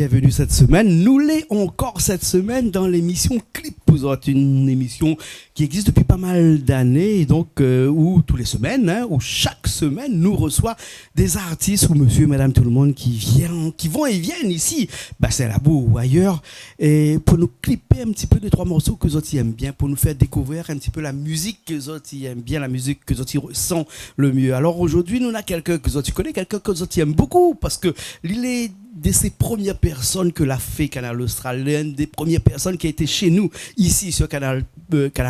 bienvenue cette semaine. Nous l'est encore cette semaine dans l'émission Clip vous autres, une émission qui existe depuis pas mal d'années, donc où tous les semaines, où chaque semaine nous reçoit des artistes ou monsieur, madame, tout le monde qui vont et viennent ici, Bassin Labou ou ailleurs, et pour nous clipper un petit peu des trois morceaux que les autres aiment bien, pour nous faire découvrir un petit peu la musique que les autres aiment bien, la musique que les autres ressentent le mieux. Alors aujourd'hui, nous avons quelqu'un que les autres connaissent, quelqu'un que les autres aiment beaucoup, parce que il est de ces premières personnes que l'a fait Canal Austral, l'une des premières personnes qui a été chez nous, ici sur Canal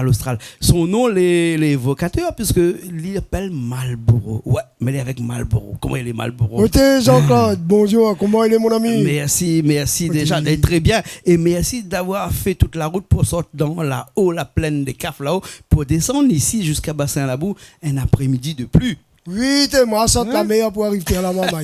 Austral. Son nom, les vocateurs, puisque il appelle Malboro. Ouais, mais il est avec Malboro. Comment il est Malboro? Ok, Jean-Claude, bonjour, comment il est mon ami? Merci déjà, d'être très bien. Et merci d'avoir fait toute la route pour sortir dans la plaine des Cafs là-haut, pour descendre ici jusqu'à Bassin Labou, un après-midi de pluie. Oui, t'es moi, sorte la mer pour arriver à la maman.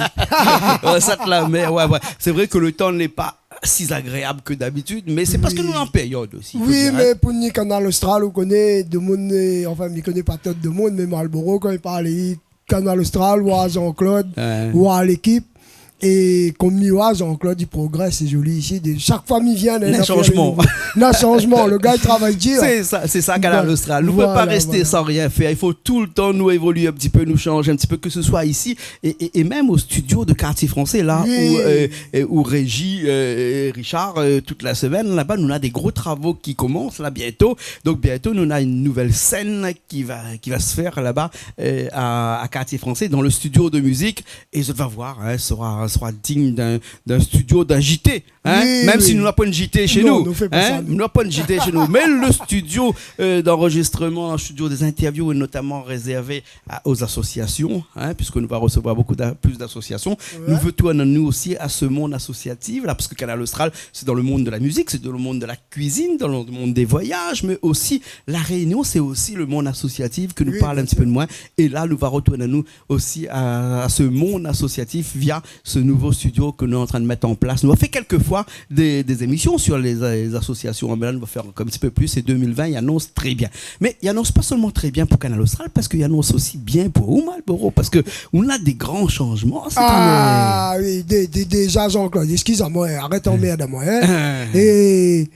Sorte la mer, ouais. C'est vrai que le temps n'est pas si agréable que d'habitude, mais c'est parce que nous sommes en période aussi. Oui, mais pour nous, Canal Austral, on connaît de monde, enfin, on ne connaît pas tout le monde, mais Malboro, quand il parle, Canal Austral, ou à Jean-Claude, ou à l'équipe. Et comme il voit, Jean-Claude, il progresse, c'est joli ici. Chaque fois qu'il vient, il y a un changement. Un changement. Le gars, il travaille dur. C'est ça, Canal Austral. Nous ne pouvons pas rester sans rien faire. Il faut tout le temps nous évoluer un petit peu, nous changer un petit peu, que ce soit ici et même au studio de Quartier Français, là, où Régis, Richard, toute la semaine, là-bas, nous avons des gros travaux qui commencent, là, bientôt. Donc, bientôt, nous avons une nouvelle scène qui va se faire là-bas, à Quartier Français, dans le studio de musique. Et je vais voir, sera digne d'un studio, d'un JT, même si nous n'avons pas une JT chez nous. Nous n'avons pas une JT chez nous. Mais le studio d'enregistrement, un studio des interviews est notamment réservé aux associations, puisque nous allons recevoir plus d'associations. Ouais. Nous voulons nous aussi à ce monde associatif, là, parce que Canal Austral, c'est dans le monde de la musique, c'est dans le monde de la cuisine, dans le monde des voyages, mais aussi la Réunion, c'est aussi le monde associatif que nous parlons un petit peu de moins. Et là, nous allons retourner nous aussi à ce monde associatif via ce nouveau studio que nous sommes en train de mettre en place. Nous avons fait quelques fois des émissions sur les associations. Mais là, nous allons faire un petit peu plus. Et 2020, il annonce très bien. Mais il annonce pas seulement très bien pour Canal Austral, parce qu'il annonce aussi bien pour Malboro, parce qu'on a des grands changements cette année. Oui, déjà Jean-Claude, excuse-moi, arrête en merde à moi. Et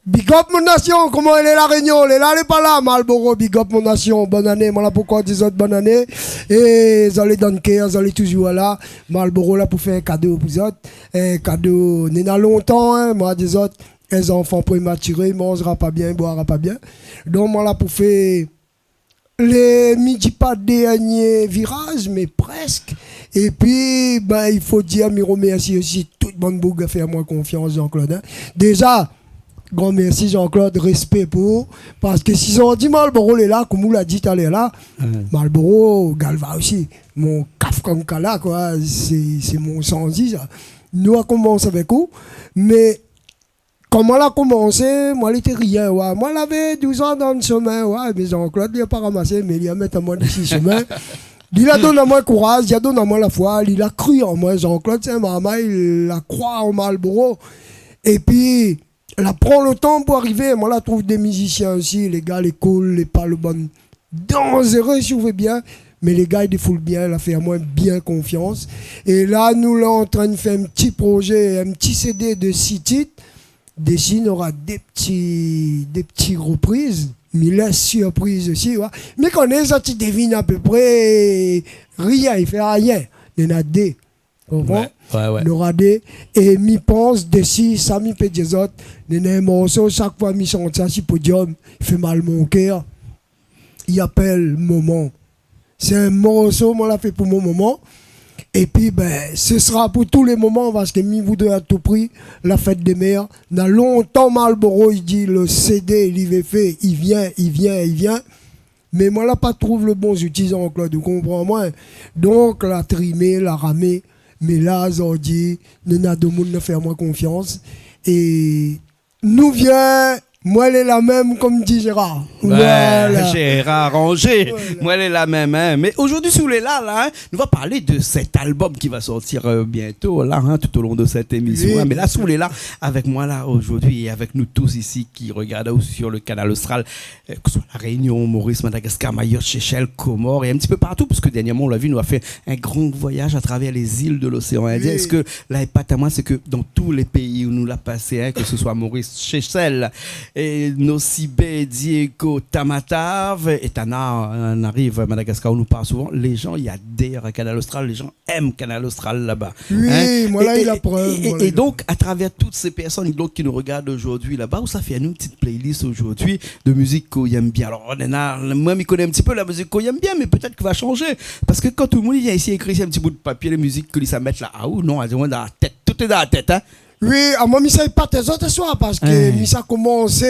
big up mon nation, comment elle est la Réunion, elle est là, elle est pas là, Malboro, big up mon nation, bonne année, moi là pourquoi des autres bonne année, et vous allez dans le cœur, vous allez toujours là, Malboro là pour faire un cadeau pour vous autres, un cadeau, n'est pas longtemps, moi des autres, les enfants prématurés, ils mangera pas bien, ils boira pas bien, donc moi là pour faire les midi pas dernier virage, mais presque. Et puis, il faut dire, me remercier aussi tout le monde qui a fait à moi confiance, Jean-Claude. Déjà, grand merci Jean-Claude, respect pour vous. Parce que si on dit Malboro est là, comme vous l'a dit tout à l'heure là, Malboro, Galva aussi, mon Kafkankala, quoi, c'est mon sans-dit. Nous avons commencé avec vous, mais comment elle a commencé, moi, elle était rien. Ouais. Moi, elle avait 12 ans dans le chemin. Ouais, mais Jean-Claude, il n'a pas ramassé, mais il a mis à moi d'ici chemin. Il a donné à moi le courage, il a donné à moi la foi, il a cru en moi. Jean-Claude, c'est maman, il a croit en Malboro. Et puis, elle prend le temps pour arriver. Moi, là, trouve des musiciens aussi, les gars, les cool, les pas le bon. Dangereux, si vous voulez bien. Mais les gars, ils défoulent bien, elle a fait à moi bien confiance. Et là, nous, là, en train de faire un petit projet, un petit CD de 6 titres. Dessine aura des petits reprises, mais la surprise aussi. Ouais. Mais quand on est sorti, devine à peu près rien, il fait rien. Il y en a des. Ouais. Il y aura des. Et mi pense, d'ici, ça mi fait des autres. Il y a un morceau, chaque fois, mi chante ça sur podium, il fait mal mon cœur. Il appelle Moment. C'est un morceau, moi, l'a fait pour mon moment. Et puis, ce sera pour tous les moments, parce que mi voudrait à tout prix la fête des mères. Dans longtemps, Malboro, il dit le CD, il est fait, il vient. Mais moi, là, pas trouve le bon outil, Jean-Claude, vous comprenez moi. Donc, la trimer, la ramer. Mais là, on dit, nous n'avons de monde ne faire moins confiance. Et nous vient Moi, elle est la même, comme dit Gérard. Voilà. Gérard Ranger. Voilà. Moi, elle est la même. Hein. Mais aujourd'hui, si vous voulez là, hein, nous va parler de cet album qui va sortir bientôt, là, hein, tout au long de cette émission. Oui. Hein. Mais là, si vous voulez là, avec moi, là, aujourd'hui, et avec nous tous ici qui regardent sur le canal Austral, que ce soit la Réunion, Maurice, Madagascar, Mayotte, Seychelles, Comores, et un petit peu partout, parce que dernièrement, on l'a vu, nous a fait un grand voyage à travers les îles de l'océan Indien. Oui. Est-ce que là, pas à moi, c'est que dans tous les pays où nous l'a passé, hein, que ce soit Maurice, Seychelles, et Nocibé, Diego, Tamatave et Tana, on arrive à Madagascar, on nous parle souvent. Les gens y adhèrent à Canal Austral, les gens aiment Canal Austral là-bas. Oui, hein? Moi là, il a preuve. Et donc, à travers toutes ces personnes donc, qui nous regardent aujourd'hui là-bas, où ça fait une petite playlist aujourd'hui de musique qu'on aime bien. Alors, moi, je connais un petit peu la musique qu'on aime bien, mais peut-être qu'il va changer. Parce que quand tout le monde vient ici écrire un petit bout de papier, les musiques que ça met là, ah ou non, elles ont dans la tête, tout est dans la tête, hein. Oui, à moi, je ne pas tes autres soirs parce que ça commence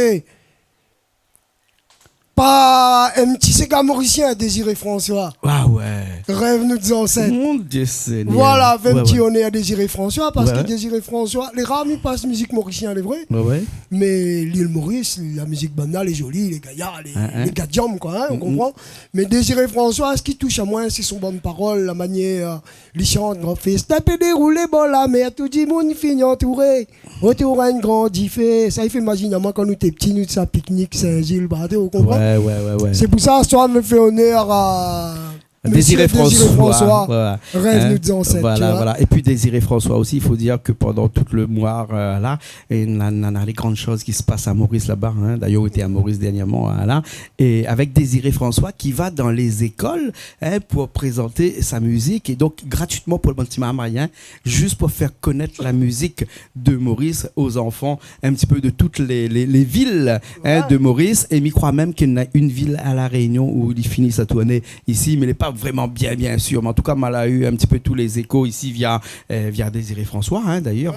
par un petit ségat mauricien, Désiré François. Ah ouais. Rêve nous disons ça. Mon Dieu Seigneur. Voilà, 20 petits on est à Désiré François parce que Désiré François, les rares ils passent musique mauricienne, c'est vrai. Ouais. Mais l'île Maurice, la musique banale est jolie, les gaillards, les gadiums, quoi, hein, on comprend. Mais Désiré François, ce qui touche à moi, c'est son bonne parole, la manière, il chante, on fait taper dérouler, bon la mer, tout dit, mon fini entouré, autour à une grande fait. Ça, il fait imaginer, moi, quand nous étions petits, nous, ça pique-nique, Saint-Gilles, on comprend. Ouais. C'est pour ça, ce me fait honneur à Désiré François. Voilà. Rêve nous disons ça. Voilà. Et puis Désiré François aussi, il faut dire que pendant tout le mois là, on a les grandes choses qui se passent à Maurice là-bas. Hein. D'ailleurs, on était à Maurice dernièrement là, et avec Désiré François qui va dans les écoles pour présenter sa musique et donc gratuitement pour le bâtiment amarien, juste pour faire connaître la musique de Maurice aux enfants, un petit peu de toutes les villes de Maurice. Et je crois même qu'il y a une ville à La Réunion où il finit sa tournée ici, mais il n'est pas vraiment bien sûr, mais en tout cas, on a eu un petit peu tous les échos ici via Désiré François, hein, d'ailleurs,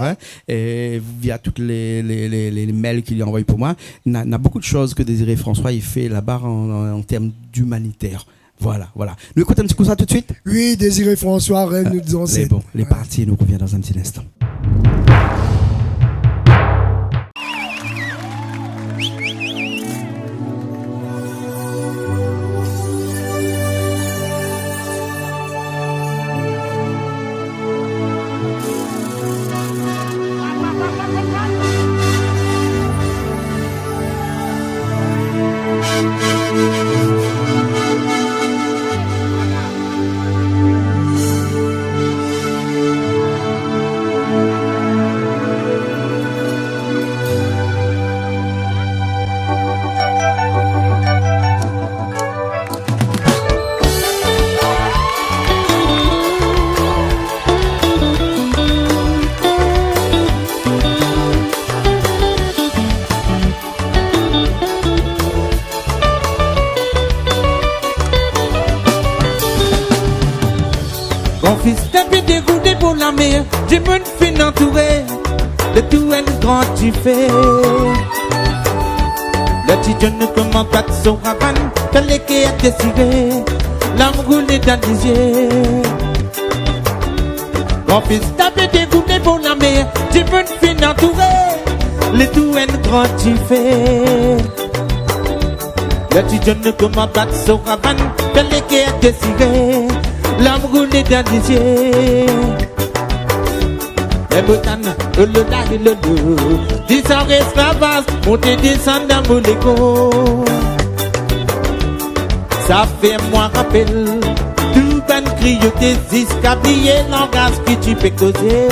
et via toutes les mails qu'il a envoyés pour moi. Il y a beaucoup de choses que Désiré François il fait là-bas en termes d'humanitaire. Voilà. Nous écoutons un petit coup ça tout de suite. Oui, Désiré François, rêve nous disons c'est bon. Les parties, nous revient dans un petit instant. J'ai mon fin entouré de tout un grand tu fais. Le petit jeune ne commande pas de son raban, tel qui a décidé, l'âme roulée dans les yeux. Mon fils tapé dégoûté pour la mer, j'ai mon fin entouré de tout un grand tu fais. Le petit jeune ne commande pas de son raban, tel qui a décidé, l'âme roulée dans les yeux. Le boutan, le da et le do, descend esclavage, monter descend dans mon écho. Ça fait moi rappel, tout ban crioté, escablier langage qui tu peux causer.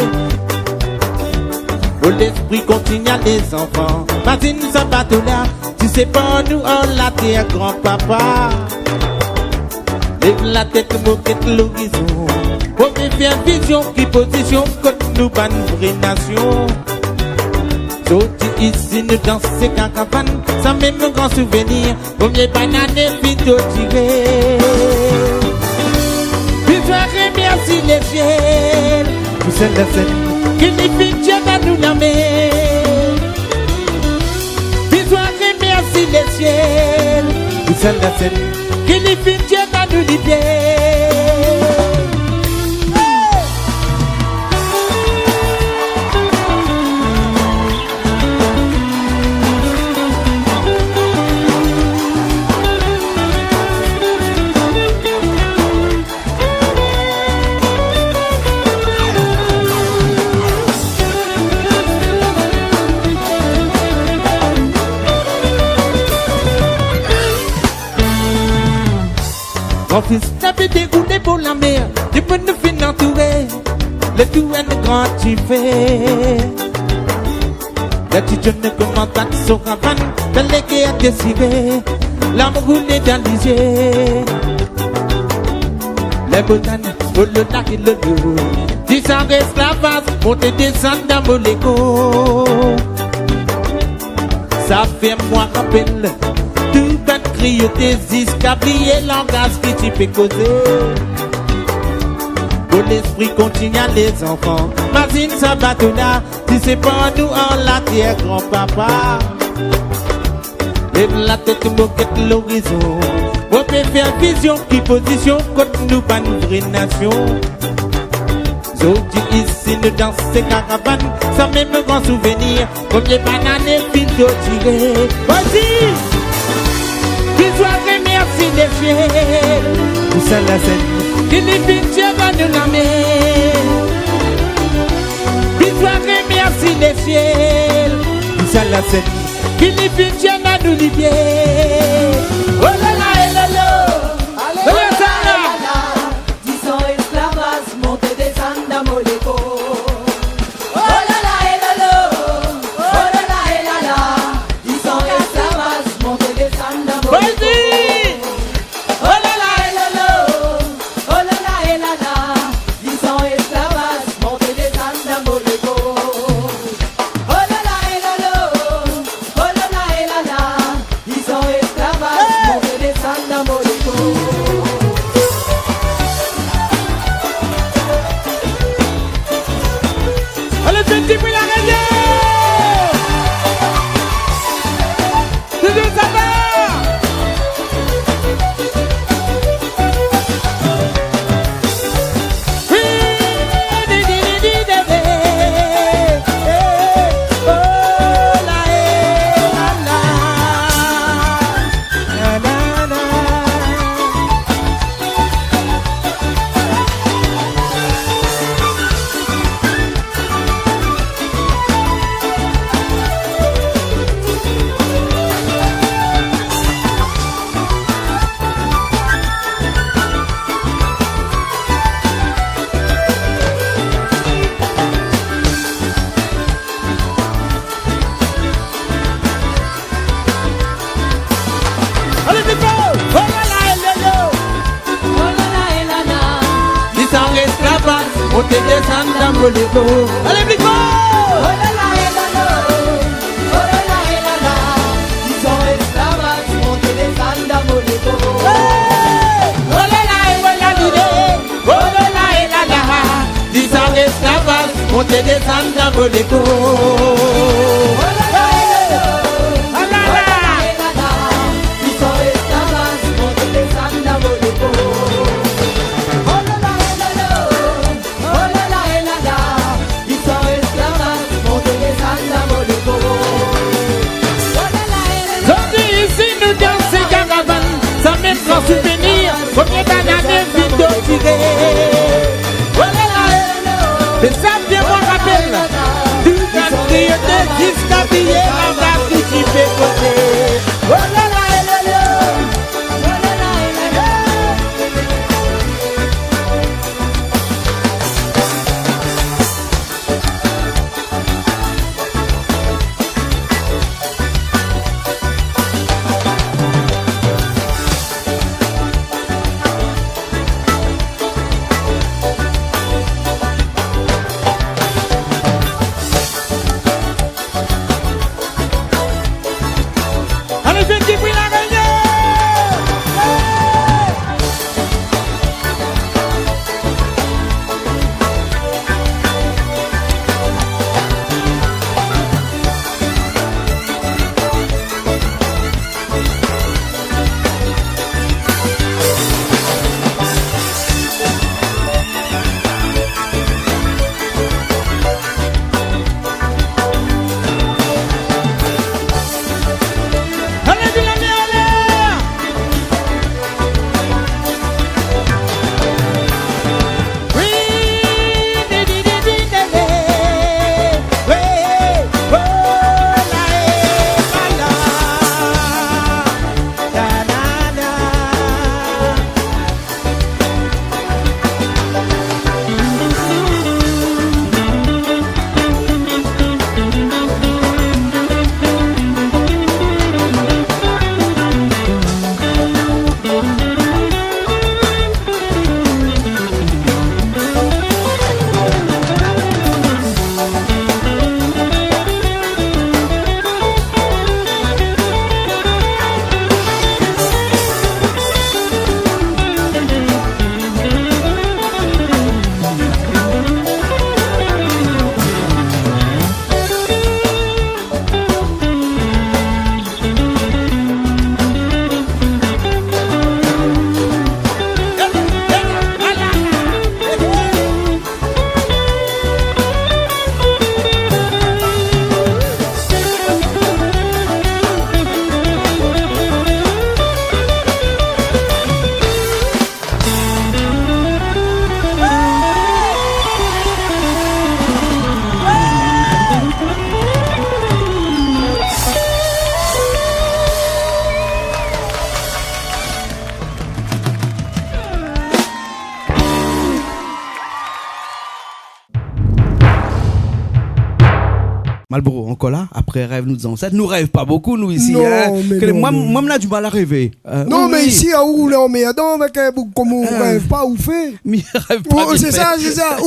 Oh l'esprit continue à les enfants, Martine nous a battu là, tu sais pas nous on la terre grand-papa. Lève la tête, moquette l'horizon. Pour me faire vision, qui position, côté nous ban vraie nation. Sauti ici, nous danser caravane, ça même un grand souvenir. Premier banane, vidéo tiré. Puis je remercie les ciels, pour celle de scène, qui nous fait Dieu dans nous la mer. Puis je remercie les ciels, pour celle de scène, qui nous fait Dieu dans nous libérer. Mon fils n'a plus dégoûté pour la mer, tu peux nous finir entourer. Le tout est le grand tu fais. Le petit jeune ne commande pas de son caravane, dans les guerres décimées, l'amour roulé dans les yeux. Les botanes, pour le lac et le dos, 10 ans d'esclavage, monter descendre dans mon égo. Ça fait moi rappel, tout bête crier des escabliers, langage qui tu peux causer. Pour l'esprit continue à les enfants, Mazine Sabatona, tu sais pas nous en la terre, grand-papa. Lève la tête, moquette l'horizon. On peut faire vision qui position contre nous, pas une vraie nation. Zodi ici, nous dans ces caravanes, ça même un grand souvenir, comme les bananes et pinto tirées. Vas-y! Bisous, merci les fiers. Pour ça la scène, qui les pintiers va nous la mer. Bisous, merci les fiers. Pour ça la scène, qui les pintiers va nous libérer. Oh là là, et là là. Oh là là. 10 ans esclavage, monter des Andes Moléco. Oh là là, et là là. Oh là là, et là là. 10 ans esclavage, monter des Andes Moléco. Oh là là, et là là. Oh là là, et là là. 10 ans esclavage, monter des Andes Moléco. Oh là là, et là là. Oh là là, et là là. 10 ans esclavage, monter des Andes Moléco. Allez, petit pour la radio. Toujours ça va. Oui, di, di, di, di, di, di. Oh, la, la, la. La, la, la. Allez, vite, oh là là, là, là. Oh là là, et là là. Ils sont esclaves, on te descend dans le légo. Allez, vite, Oh là là, et là là. Oh là là, et là là. Ils sont esclavages, monter des Andes Moléco. oh là là, et voilà l'idée. Oh là là, et là là. Ils sont esclaves, on te descend dans le légo. Oh là là, et là là. Oh là là. Et là là. Ils sont esclavages, monter des Andes Moléco. Oh là là, et là là. Oh là là, et là là. Ils sont esclavages, monter des Andes Moléco. Oh là là, et là là. Aujourd'hui, ici, nous dans ces caravanes, ça met grand souvenir, combien d'années vite tiré. Oh là là, et là là. Mais ça vient moi rappel, tout un crier de Malboro, encore là, après rêve nous ancêtres. Nous rêve pas beaucoup, nous ici. Non, hein. mais Que non, moi, non. moi, on a du mal à rêver. Non, oui, mais oui. ici, à où on met dedans, avec comme on rêve pas, ou fait. Mais il rêve pas. C'est ça,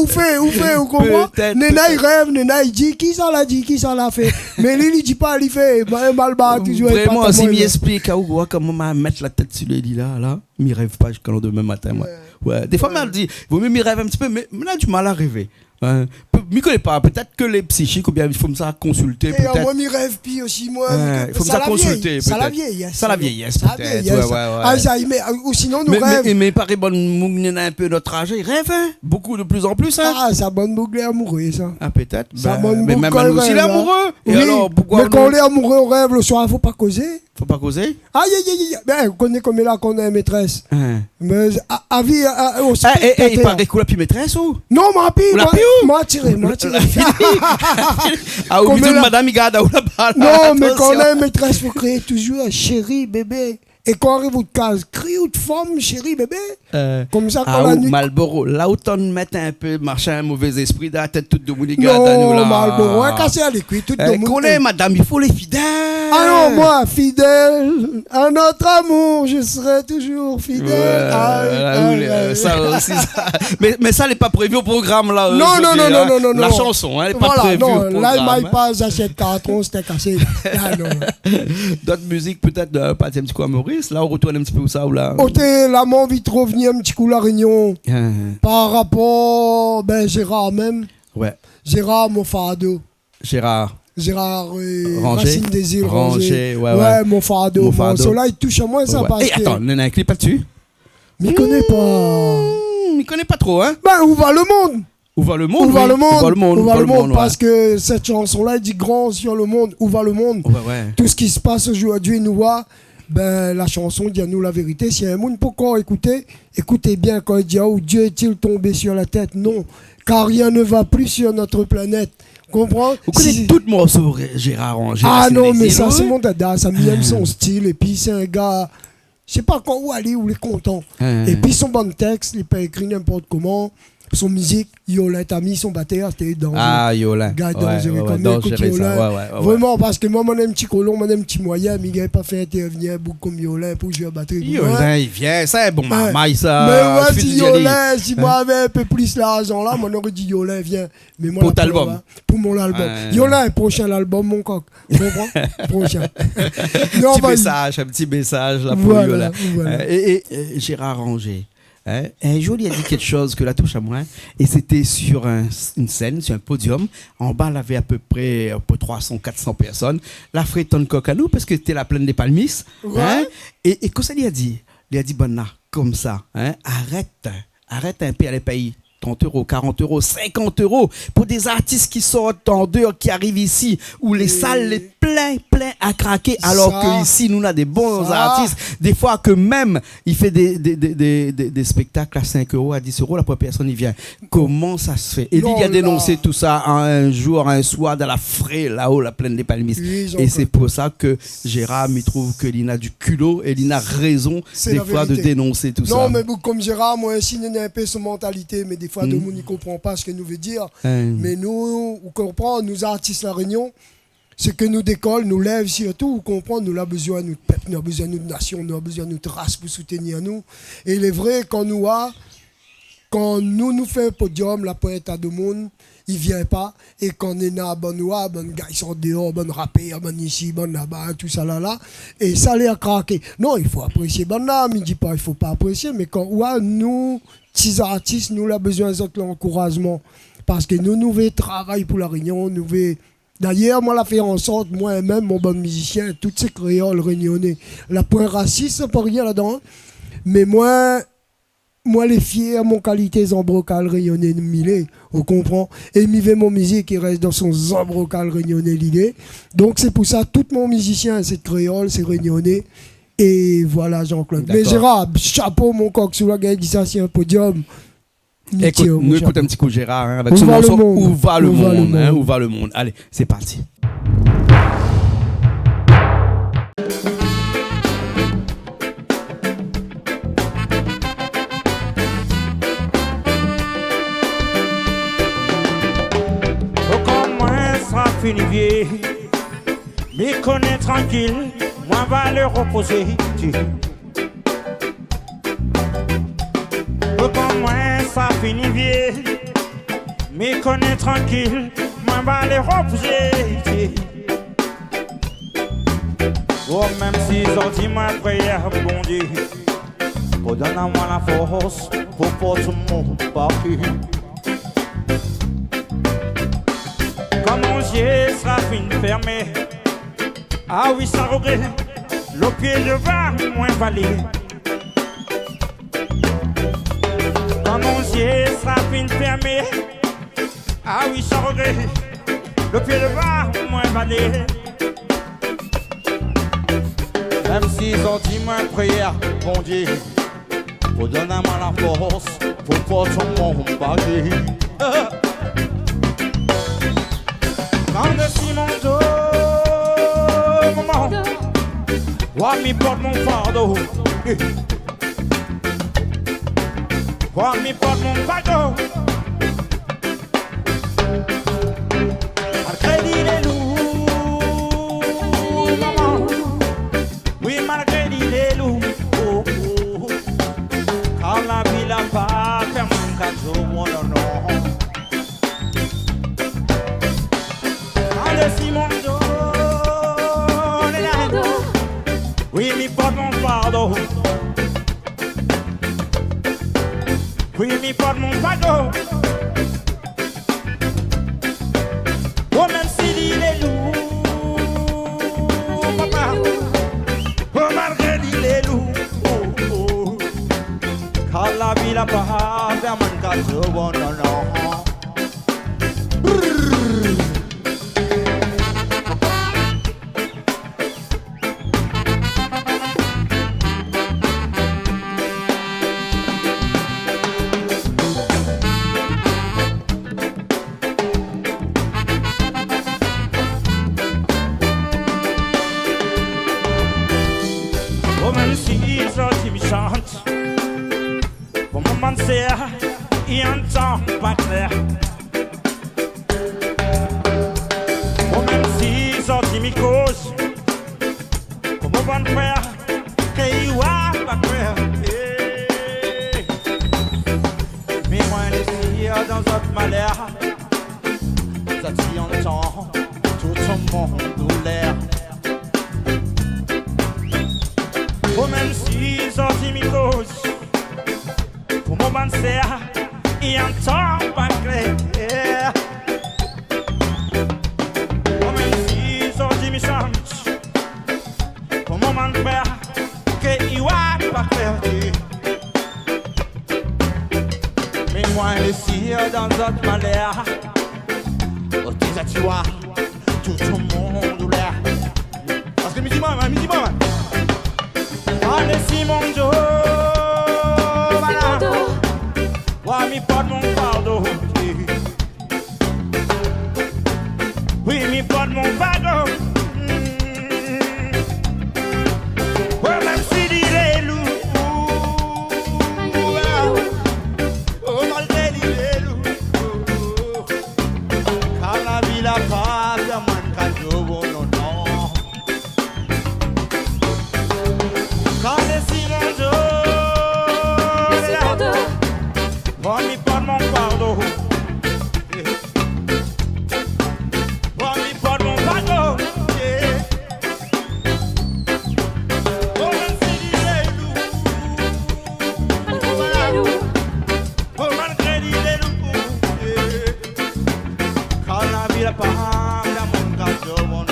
ou fait, vous comprenez? Peut-être, Nena, il rêve, Nena, il dit, qui ça l'a dit, qui ça l'a fait. Mais lui, il dit pas, il fait, mal toujours. Vraiment, si m'y explique, à où, comment m'a mettre la tête sur les lits là, m'y rêve pas jusqu'à le demain matin, moi. Ouais. Des fois, m'y dit, vaut mieux m'y rêve un petit peu, mais on a du mal à rêver. M'y connais pas, peut-être que les psychiques, ou bien il faut me ça consulter, Et peut-être. moi, m'y rêve, puis aussi, moi. Il faut me ça consulter, Ça la peut-être. vieillesse. Ça la vieillesse, peut-être. Ouais. Alzheimer, ou sinon, nous rêve. Mais pareil, bon, on a un peu notre âge, il rêve, hein. Beaucoup de plus en plus, hein. Ah, ça bonne boucle amoureux, ça. Ah, peut-être. Ça Ben, bonne mais boucle même quand nous il aussi, il est rêve, hein. amoureux. Et Oui, alors, pourquoi mais quand on est amoureux, on rêve le soir, faut pas causer. Faut pas causer? Aïe. Ben, on connaît comme là qu'on a une maîtresse. Mais, à vie, au Il spectateur. paraît qu'on l'a plus maîtresse ou? Non, ma pire, Ou la pire ou? moi, tiré. Ah, ou Comme bisous de elle a- madame, il garde où là-bas. Non, mais quand on a une maîtresse, faut crier toujours chérie, bébé. Et quand on arrive au case, crie ou de femme, chérie, bébé. Comme ça, quand Ah, la ou nuit. Malboro, là où t'en mets un peu, marcher un mauvais esprit dans la tête toute de mon garde à nous Non, là. Malboro, on cassé à l'écuit, tout le monde. Connais, madame, il faut les fidèles. Ah non, moi, fidèle à notre amour, je serai toujours fidèle. Ça aussi, ça. Mais ça n'est pas prévu au programme là. Non. La chanson, elle n'est pas Voilà, prévue au non, programme. là, il hein. m'a pas j'achète carton, c'était cassé. Ah non. D'autres musiques, peut-être, pas un petit coup à Maurice. Là, on retourne un petit peu où ça ou là. Ôtez la main, vite revenir un petit coup la réunion. Par rapport, Gérard même. Ouais. Gérard Mofado. Gérard. Gérard Ranger. Racine des îles Ranger, Ranger. ouais. Mofado. Mofado. Bon, cela, il touche à moi, ça, Ouais. parce Et que... attends, on a un clip là-dessus. Mais il connaît pas. Il connaît pas trop, hein. Où va le monde? Où va le monde? Où va oui. le monde? Où va le monde, Parce que cette chanson-là, elle dit grand sur le monde. Où va le monde? Ouais. Tout ce qui se passe aujourd'hui, nous voit. La chanson dit à nous la vérité. Si un monde peut encore écouter, écoutez bien quand il dit oh, Dieu est-il tombé sur la tête? Non, car rien ne va plus sur notre planète. Comprends? Vous connaissez tout le morceau, Gérard Ranger. Ah non, mais des ça, îles, c'est ouais. mon dada. Ça m'aime son style. Et puis, c'est un gars, je sais pas quand où aller, où il est content. Et puis, son bon texte, il peut écrire n'importe comment. Son musique, Yolin t'a mis son batteur, c'était dangereux. Ah, Yolin. Gars dangereux, comme dangereux, écoute Yolin. ça. Ouais. Vraiment, parce que moi, mon un petit colon, mon un petit moyen, mais il n'avait pas fait intervenir beaucoup comme Yolin pour jouer à batterie. Yolin, il vient, c'est un bon mamaï, ça. Mais moi, Je si suis désolé. Yolin, si moi j'avais un peu plus l'argent là, moi, on aurait dit Yolin, viens. Mais moi, Pour là, l'album. là, pour mon album. Yolin, prochain album, mon coq. Tu comprends? Prochain. Non, Un petit message là pour Voilà, Yolin. voilà. Et Gérard Ranger. Un jour, il a dit quelque chose que la touche à moi, et c'était sur une scène, sur un podium. En bas, il avait à peu près 300-400 personnes. La frétonne coq à nous, parce que c'était la plaine des Palmis. Ouais. Et qu'est-ce qu'il a dit? Il a dit, bon, là, comme ça, arrête un peu à les pays. 30 euros, 40 euros, 50 euros pour des artistes qui sortent en dehors, qui arrivent ici, où les salles les plein à craquer, alors que ici nous on a des bons artistes, des fois que même il fait des spectacles à 5 euros, à 10 euros, la première personne il vient. Comment ça se fait? Et lui il a dénoncé tout ça un jour, un soir dans la fraie là-haut, la plaine des Palmis. Et c'est pour ça que Gérard il trouve que il a du culot et il a raison des fois de dénoncer tout ça. Non, mais comme Gérard, moi aussi, il a un peu son mentalité, mais des fois, tout le monde ne comprend pas ce que nous veut dire. Mais nous, on comprend, nous artistes La Réunion, ce que nous décolle, nous lève surtout, on comprend, nous avons besoin de notre peuple, nous avons besoin de notre nation, nous avons besoin de notre race pour soutenir nous. Et il est vrai, quand nous faisons un podium, la pointe à deux mondes, il ne vient pas. Et quand on est là, bon gars, ils sont dehors, bon rappeur, bon ici, bon là-bas, tout ça là. Et ça les a craqué. Non, il faut apprécier, bon là, mais il ne dit pas, il ne faut pas apprécier. Mais quand nous, petits artistes, nous avons besoin de l'encouragement. Parce que nous voulons travailler pour La Réunion, nous voulons... D'ailleurs, moi, la fait en sorte, moi-même, mon bon musicien, tous ces créoles réunionnais, la point raciste, pas rien là-dedans. Mais moi, les fiers, mon qualité zambrocal réunionnais de Millet, on comprend. Et mi mon musique, il reste dans son zambrocal réunionnais l'idée. Donc, c'est pour ça, tout mon musicien, c'est créole, c'est réunionnais. Et voilà, Jean-Claude. Mais Gérard, chapeau, mon coq, sur la gueule, dit ça, c'est un podium. Écoute, nous écoutons un petit coup Gérard hein, avec ce morceau Où va le monde, hein, où va le monde. Allez, c'est parti. fini vieux, m'y connaît tranquille, moi va le reposer. Pour moi ça finit vieux, m'y connaît tranquille, moi va le reposer. Oh, même si ils dit ma prière, bon Dieu, redonne-moi la force pour porter mon parti. Comme mon yeux sera fin fermé, ah oui, ça regrette, le pied devant moins valé. Comme mon yeux sera fin fermé, ah oui, ça regrette, le pied devant moins valé. Même s'ils ont dit ma prière, bon Dieu, redonne-moi la force pour porter mon parti. Quand je suis mon dos, maman, ouais, m'y porte mon fardeau. Ouais, m'y porte mon fardeau. Malgré il est lourd, maman. Oui, malgré il est lourd. Oh, oh. Quand la vie n'a pas fait mon cadeau, mon non. Si mon dos, oui, m'y porte mon fardeau. Oui, m'y porte mon fardeau. Oh, même s'il est lourd, papa. Oh, malgré il est lourd. Oh, oh. Quand la vie n'a pas fait mon cadeau, non, non. Et un temps pas clair. Oh, même si ils ont dit mes causes, comme on va faire, qu'il y a pas clair. Mais moi, les filles dans notre malheur, ça dit en temps, tout son monde douleur. Oh, même si ils ont dit mes causes, pour mon banser, et un temps pas clair. Oh, même si ils ont dit mes chances, pour mon banser, qu'il n'y a pas clair. Mais moi, les filles dans notre malheur, oh, tu vois, tout le monde douleur. Parce que midi maman. Allez, si mon Dieu. Ouais, m'y porte mon fardeau. Oui, m'y porte mon fardeau. Ouais, même s'il est lourd. Oh, malgré il est lourd. Quand la vie n'a pas fait mon cadeau, non, non. Quand les cylindres. Oh, m'y porte mon fardeau. Oh, m'y porte mon fardeau. Oh, même s'il est lourd. Oh, malgré il est lourd. Quand la vie n'a pas mon cadeau, mon non.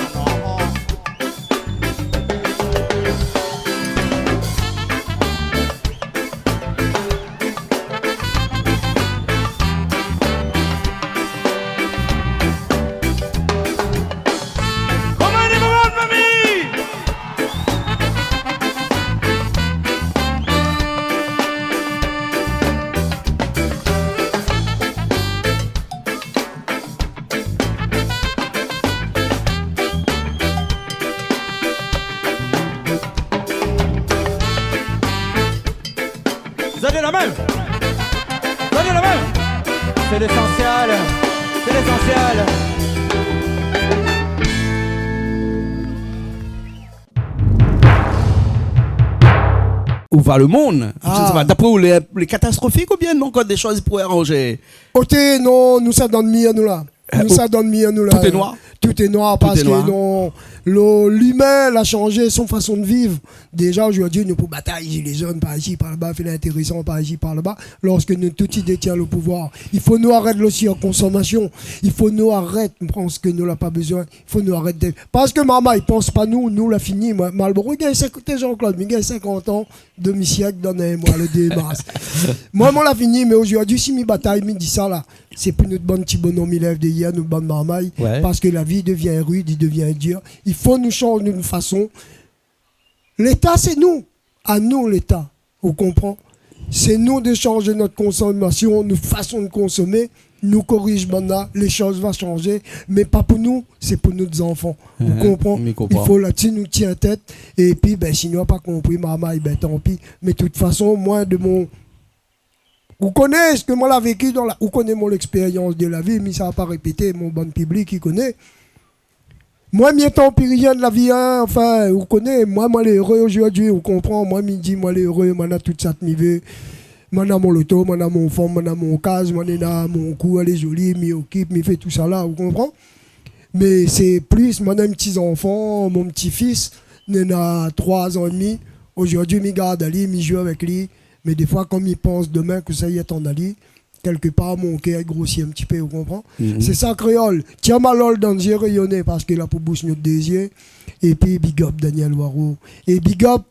Donnez la main. Donnez la main. C'est l'essentiel. C'est l'essentiel. voir le monde. Je Ah. sais pas, d'après vous, les catastrophiques ou bien encore des choses pour arranger? Ok, non, nous ça donne mieux, nous là. Nous ça donne mieux, nous là. Tout est noir? Tout est noir Tout parce est que noir. non, l'humain a changé son façon de vivre. Déjà aujourd'hui, nous pour batailler les jeunes par ici, par là-bas, faire l'intéressant par ici, par là-bas. Lorsque nous tout y détient le pouvoir, il faut nous arrêter aussi en consommation. Il faut nous arrêter, parce que nous n'a pas besoin. Il faut nous arrêter. Parce que maman, il pense pas nous l'a fini. Malboro, il a 50 Jean-Claude, il a 50 ans, demi-siècle, donnez-moi le 2 mars. Moi, l'a fini, mais aujourd'hui, si mi bataille, mi dit ça là, c'est pour notre bon petit bonhomme, il lève de hier, notre bonne marmaille. Ouais. Parce que la vie devient rude, il devient dur. Il faut nous changer d'une façon. L'État, c'est nous. À nous, l'État. Vous comprenez? C'est nous de changer notre consommation, notre façon de consommer. Nous corrige maintenant, les choses vont changer. Mais pas pour nous, c'est pour nos enfants. Vous comprenez? Il faut là-dessus nous tenir tête. Et puis, ben, si nous n'avons pas compris, maman, ben, tant pis. Mais de toute façon, moi, de mon. Vous connaissez ce que moi j'ai vécu dans la. Vous connaissez mon expérience de la vie, mais ça va pas répéter, mon bon public qui connaît. Moi, mi tant pis rien de la vie, hein, enfin, vous connaissez, moi, les heureux aujourd'hui, vous comprenez, moi, midi, moi, les heureux, moi, tout ça, mi veut. Moi, mon loto, moi, mon fond, moi, mon case, moi, mon cou, elle est jolie, mi occupe, mi fait tout ça là, vous comprenez? Mais c'est plus, moi, mes petits-enfants, mon petit-fils, il a 3 ans et demi. Aujourd'hui, mi garde Ali, mi joue avec lui. Mais des fois, comme il pense demain que ça y est en Ali, quelque part, mon cœur grossit un petit peu, vous comprenez? C'est ça, créole. Tiens, malol dans le rayonné parce qu'il a pour bouche notre désir. Et puis, big up Daniel Waro. Et big up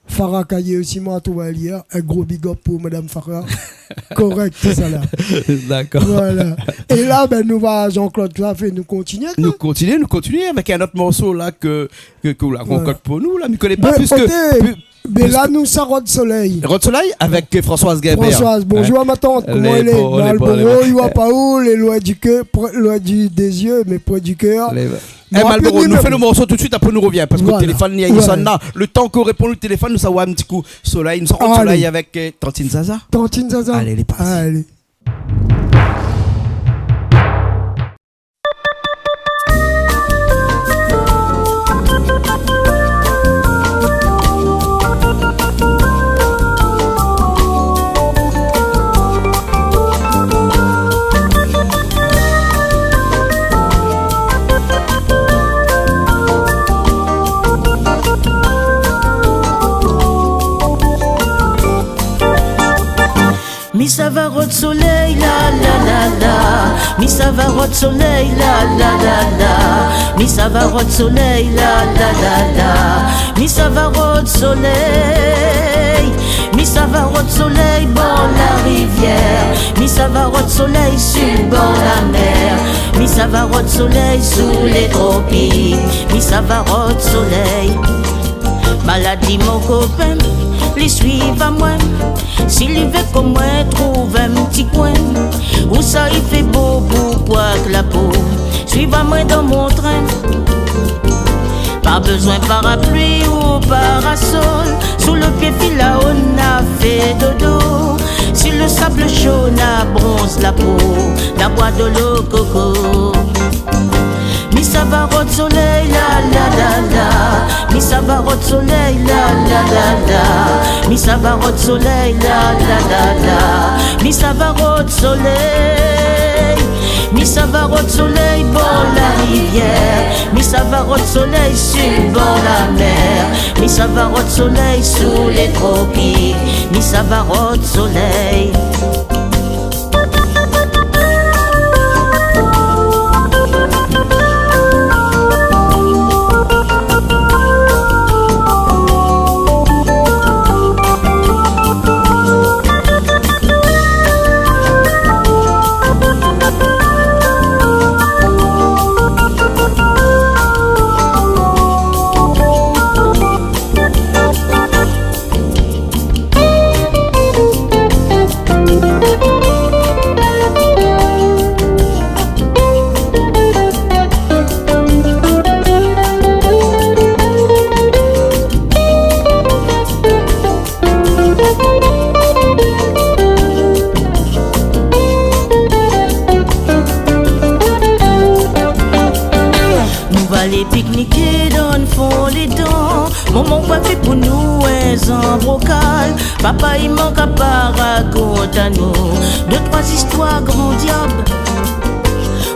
Farah Kaye aussi, moi, tout va hier. Un gros big up pour Madame Farah. Correct, c'est ça là. D'accord. Voilà. Et là, ben, nous va Jean-Claude Claff et nous continuer. Nous continuons avec un autre morceau là que la concorde pour nous, là. Je ne connais pas Mais, puisque. mais là, nous, ça Rod Soleil. Rod Soleil avec Françoise Guébert. Françoise, bonjour à ma tante, comment elle est? Malboro, il va pas où, les lois du cœur, loin des yeux, mais près du cœur. Malboro, nous faisons le morceau tout de suite, après nous revient. Parce que Voilà. le téléphone, il y a une sonne là. Le temps qu'on répond au téléphone, nous avons un petit coup soleil. Nous avons soleil avec Tantine Zaza. Tantine Zaza. Allez, les passes. Allez. Mi ça va rot soleil la la la la. Mi ça va rot soleil la la la la. Mi ça va rot soleil la la la la. Mi ça va rot soleil. Mi ça va rot soleil bord la rivière. Mi ça va rot soleil sur bord la mer. Mi ça va rot soleil sous les tropiques. Mi ça va rot soleil. Maladie mon copain, les suivent à moi. S'il veut comme moi, trouve un petit coin où ça il fait beau pour boire la peau. Suivez-moi dans mon train. Pas besoin parapluie ou parasol. Sous le pied fila on a fait dodo. Si le sable chaud n'a bronze la peau, la bois de l'eau coco. Mi ça va rot soleil la la la la. Mi ça va rot soleil la la la la. Mi ça va rot soleil la la la la. Mi ça va rot soleil. Mi ça va rot soleil bord la rivière. Mi ça va rot soleil sur bord la mer. Mi ça va rot soleil sous les tropiques. Mi ça va rot soleil. Papa il manque à part raconte à nous deux, trois histoires grand diable.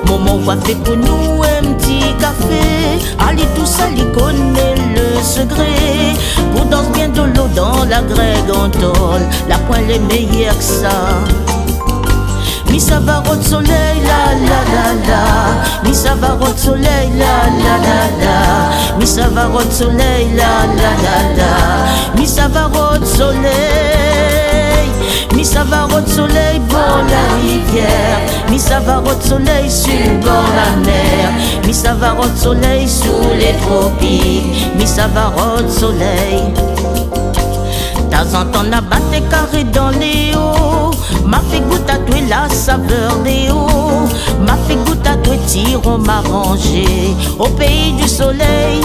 Maman va faire pour nous un petit café. Ali tout ça, il connaît le secret. Pour danse bien de l'eau dans la grègue en tôle. La poêle est meilleure que ça. Mi ça va au soleil, la la la la. Mi ça va au soleil, la la la la. Mi ça va au soleil, la la la la. Mi ça va au soleil. Mi ça va au soleil bord la rivière. Mi ça va au soleil sur bord la mer. Mi ça va au soleil sous les tropiques. Mi ça va au soleil. De temps en temps, on a battu carré dans les hauts. M'a fait goûter à toi la saveur des hauts. M'a fait goûter à toi tiron m'a rangé au pays du soleil.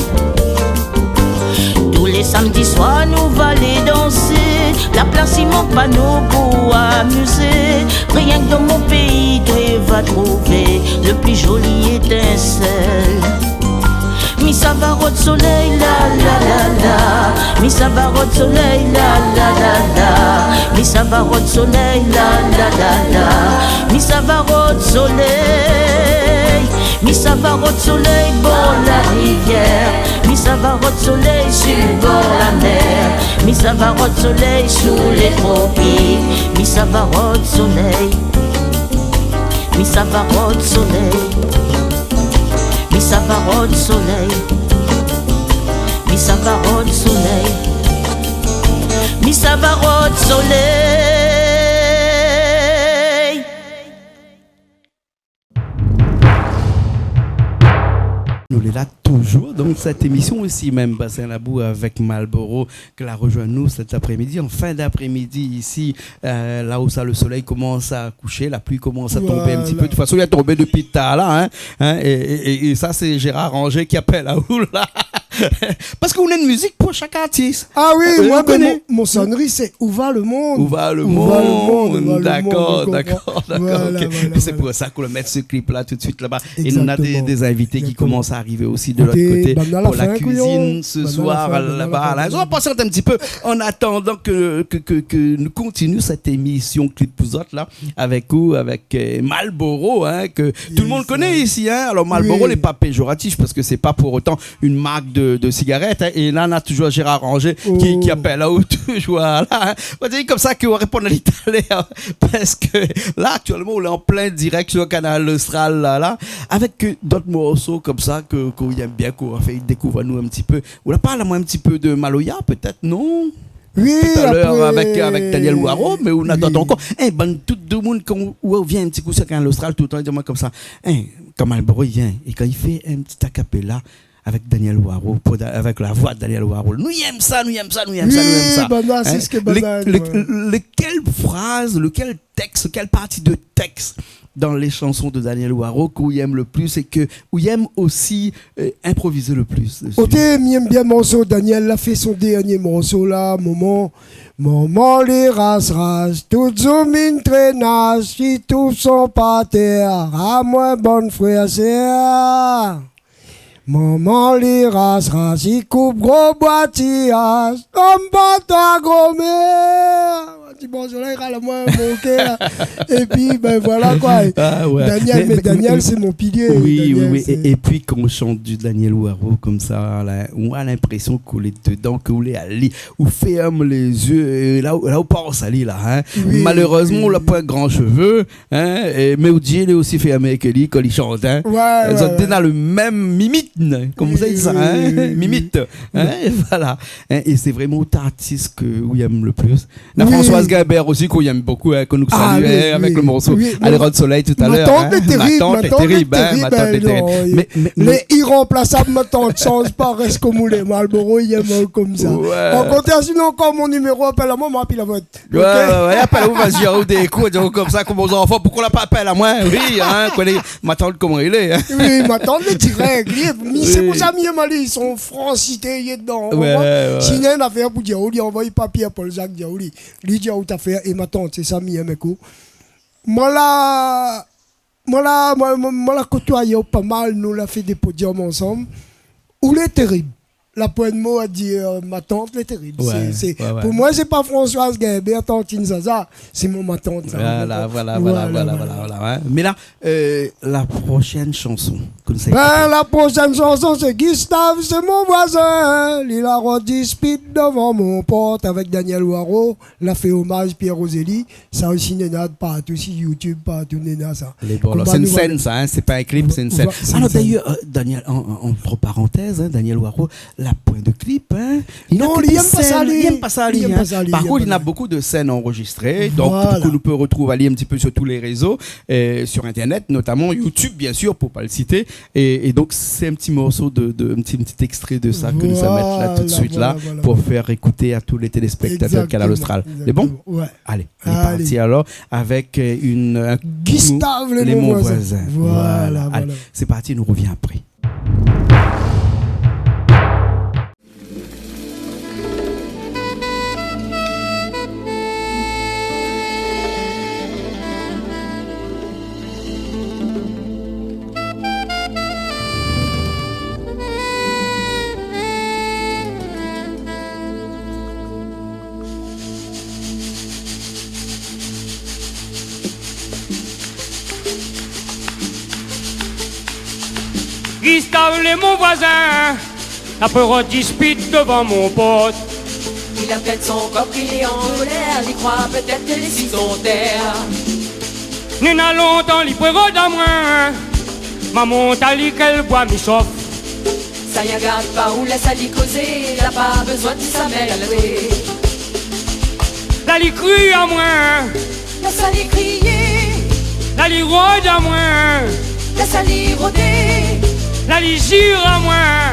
Tous les samedis soirs, nous va aller danser. La place, il manque pas nous pour amuser. Rien que dans mon pays, toi va trouver le plus joli étincelle. Mi ça va au soleil, la la la la. Mi ça va au soleil, la la la la. Mi ça va au soleil, la la la la. Mi ça va au soleil. Mi ça va au soleil, bord la rivière. Mi ça va au soleil sur bord la mer. Mi ça va au soleil sous les tropiques. Mi ça va au soleil. Mi ça va au soleil. Mi ça va au soleil. Mi ça va au soleil. Mi ça va au soleil. Nous sommes là toujours dans cette émission aussi même Bassin Labou avec Malboro qui la rejoint nous cet après-midi en fin d'après-midi ici là où ça le soleil commence à coucher, la pluie commence à tomber un petit peu. De toute façon il a tombé depuis tard là et ça c'est Gérard Ranger qui appelle à où là parce qu'on a une musique pour chaque artiste. Ah oui, moi mon sonnerie c'est Où va le monde. Où va le monde. D'accord. Voilà, okay. voilà, c'est pour ça qu'on le met ce clip là tout de suite là-bas. Exactement. Et on a des invités qui commencent à arriver aussi de l'autre côté pour la cuisine ce soir là-bas. On va passer un petit peu en attendant que nous continuions cette émission Clip pour autres là avec vous, avec Malboro que tout le monde connaît ici. Alors Malboro n'est pas péjoratif parce que c'est pas pour autant une marque de cigarettes. Et là on a toujours Gérard Ranger qui appelle là où toujours là. On va dire comme ça qu'on va répondre à l'italien parce que là actuellement on est en plein direct sur le canal Austral là avec d'autres morceaux comme ça qu'on aime bien, qu'on a fait découvrir nous un petit peu. On a parlé un petit peu de Maloya peut-être, non? Oui, tout à l'heure après... avec Daniel Ouaro, mais on attend encore. Tout le monde quand vient un petit coup sur le canal Austral tout le temps, il dit moi comme ça. Quand Malboro vient et quand il fait un petit acapella avec Daniel Ouaro, avec la voix de Daniel Ouaro. Nous aimons ça. C'est ce que Lequel phrase, lequel texte, quelle partie de texte dans les chansons de Daniel Ouaro que vous aimez le plus et que vous aimez aussi improviser le plus? Côté, j'aime bien morceau. Daniel a fait son dernier morceau là, Moment les races, toutes zoomines traînages, qui tous sont par terre, à moins bonne frère, c'est Moment les races, il coupe gros boîtillage, comme pas gros mère. Bon soleil râle moi mon cœur et puis ben voilà quoi. Daniel c'est mon pilier. Oui. Et puis quand on chante du Daniel Ouaro comme ça là, on a l'impression qu'on est dedans, qu'on est allé ou ferme les yeux là où pense aller là malheureusement on n'a pas grand cheveux mais Oudji il est aussi fermé que lui quand il chante ils ont dans le même mimite comme vous savez ça mimite voilà et c'est vraiment l'artiste que vous aime le plus. La Françoise Gabert aussi qu'on aime beaucoup que nous saluons avec le morceau Allez Rod Soleil tout à l'heure. Ma tante est terrible. Les irremplaçables ma tante change pas reste comme les Malboro il aime comme ça. On continue encore mon numéro appelle à moi puis la vote. Appelle à vas-y à des coups comme ça comme aux enfants pourquoi la pas appelle à moi ma tante comment il est oui ma tante est direct c'est pour ça mieux Mali ils sont francités il est dedans sinon une affaire pour dire on envoie papier à Paul Jacques Diaouli lui dit où t'as fait et ma tante c'est ça mieux mes coups moi la côtoyé pas mal nous l'a fait des podiums ensemble où les terrible la pointe de mots à dire ma tante est terrible. Ouais, C'est- ouais. Pour moi, c'est pas Françoise Guébert, Tantine Zaza, c'est mon ma tante. ça. Voilà. Ouais. Mais là, la prochaine chanson que nous Ben, la prochaine chanson, c'est Gustave, c'est mon voisin. Il a rendu speed devant mon porte avec Daniel Waro. Il a fait hommage Pierre Roselli. Ça aussi, Néna, partout, sur YouTube, partout, Néna, ça. Les bords, là. C'est une scène, ça, hein? C'est pas un clip, c'est une scène. C'est une Alors scène. d'ailleurs, Daniel, entre parenthèses, hein, Daniel Waro, la pointe de clip, hein, Non, il il aime pas ça, lui. Il aime pas ça, lui, Il aime hein. pas ça, lui, Par il contre, aime il a pas beaucoup de scènes enregistrées, donc Voilà. que nous peut retrouver aller un petit peu sur tous les réseaux, sur Internet, notamment YouTube, bien sûr, pour pas le citer. Et donc, c'est un petit morceau un petit extrait de ça que nous allons mettre là tout de suite là Voilà. pour faire écouter à tous les téléspectateurs de Canal Austral. C'est bon? Ouais. Allez, on est Allez. parti alors avec un Gustave, les mots mots voisins. voisins. Voilà. Allez, c'est parti, nous revient après. Gustave, mon voisin, après on dispute devant mon pote. Il a peut-être son corps, il est en colère, il croit peut-être que les filles sont terre. Nous n'allons dans les poireaux d'un moins. Maman t'a dit qu'elle boit mi chauffe. Ça y regarde pas où laisse aller causer, il a pas besoin de sa mère à louer. La li cru à moins, Laisse aller crier, la li rôde à moins, laisse aller rôder, la li jure à moins.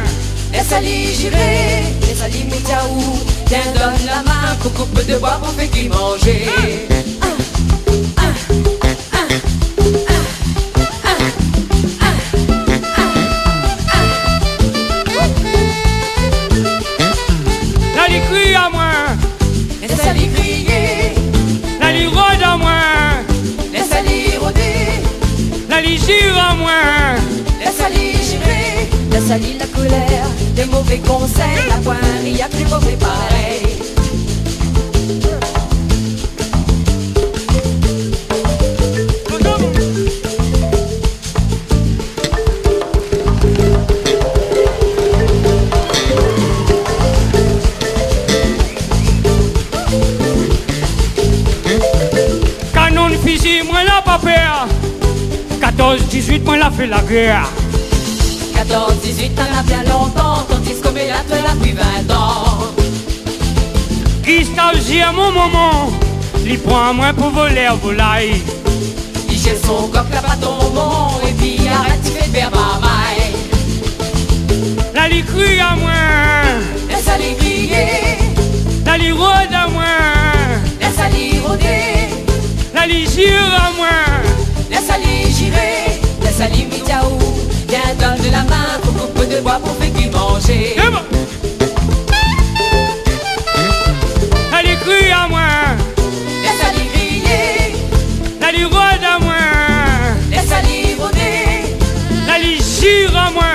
laisse aller girer, laisse aller miaou. Tiens, donne la main, qu'on coupe de bois pour faire qu'il manger. La li cru à moins, Laisse aller crier, la li rôde à moins, laisse aller rôder, la li jure à moins. laisse aller girer, laisse aller la colère, des mauvais conseils, la pointe, il y a plus mauvais pareil. Canon fusil, moi la pas peur. 14-18, moi la fait la guerre. 14, 18, t'en as bien longtemps, tandis que mes là, t'en as plus 20 ans. Gustave, j'ai à mon moment, il prend à moi pour voler à volaille. Il jette son coq, là pas ton bon, et puis arrête, tu fais faire ma maille. La li cru à moi, Laisse aller crier, la li rôde à moi, laisse aller rôder, la li jure à moi. laisse aller girer, laisse aller miaou. Viens, donne de la main, pour coupe de bois pour faire qu'il manger. Eh ben. La li cru à moi, Laisse aller crier, la li rôde à moi, laisse aller rôder, la li jure à moi.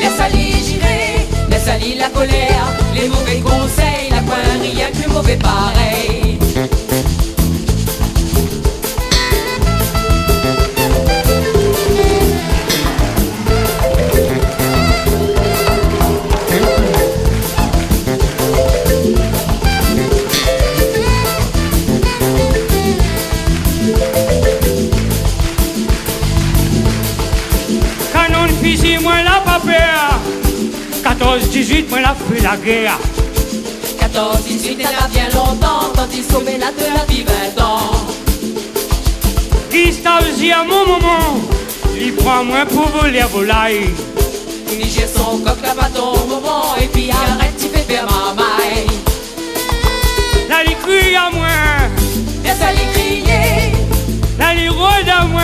laisse aller girer, laisse aller la colère, les mauvais conseils, la coin, rien que mauvais pareil. Canon fusil, moi la pas peur. 14-18, moi la fait la guerre. 14, 18, elle a bien longtemps, tandis qu'au là de la vie 20 ans. Gustave, j'ai à mon moment, il prend à moi pour voler à volaille. Il jette son coq, là pas ton moment, et puis arrête, tu fais faire ma maille. La li cru à moi, Laisse aller crier, la li rôde à moi,